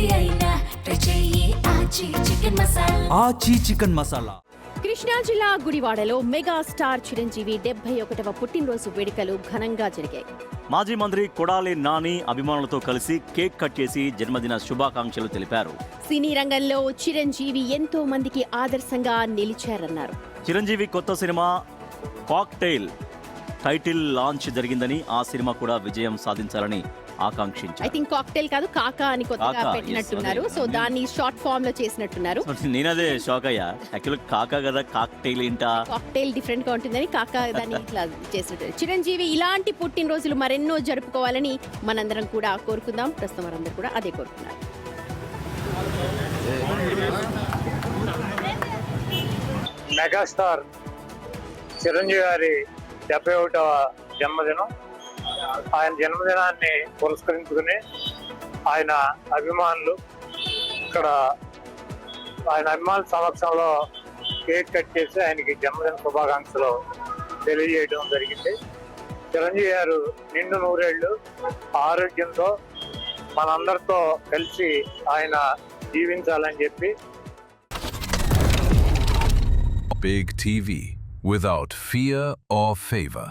ఏది అయినా ట్రై చెయ్యి ఆచి చికెన్ మసాలా. ఆచి చికెన్ మసాలా. కృష్ణా జిల్లా గుడివాడలో మెగాస్టార్ చిరంజీవి 71వ పుట్టినరోజు వేడుకలు ఘనంగా జరిగాయి. మాజీ మంత్రి కొడాలి నాని అభిమానులతో కలిసి కేక్ కట్ చేసి జన్మదిన శుభాకాంక్షలు తెలిపారు. సినీ రంగంలో చిరంజీవి ఎంతో మందికి ఆదర్శంగా నిలిచారన్నారు. చిరంజీవి కొత్త సినిమా కాక్టైల్ టైటిల్ లాంచ్ జరిగిందని, ఆ సినిమా కూడా విజయం సాధించాలని ఆకాంక్షించారు. ఐ థింక్ కాక్టైల్ కాదు కాకా అని కొత్తగా కాకా, పెట్టినట్టున్నారు. yes, సో దాన్ని షార్ట్ ఫామ్ లో చేసినట్టున్నారు. నేనదే షాక్ అయ్యా. యాక్చువల్ కాకా కదా, కాక్టైల్ ఏంటా? కాక్టైల్ డిఫరెంట్ గా ఉంటుందని కాకా దాన్ని ఇట్లా చేసినట్టు. చిరంజీవి ఇలాంటి పుట్టినరోజులు మరెన్నో జరుపుకోవాలని మనందరం కూడా కోరుకుందాం. ప్రస్తుతం వారందరూ కూడా అదే కోరుకున్నారు. మెగాస్టార్ చిరంజీవి గారి 71వ జన్మదినం. ఆయన జన్మదినాన్ని పురస్కరించుకుని ఆయన అభిమానులు ఇక్కడ ఆయన అభిమానుల సమక్షంలో కేక్ కట్ చేసి ఆయనకి జన్మదిన శుభాకాంక్షలు తెలియజేయడం జరిగింది. చిరంజీవి గారు నిండు నూరేళ్లు ఆరోగ్యంతో మనందరితో కలిసి ఆయన జీవించాలని చెప్పి. Big TV, without fear or favor.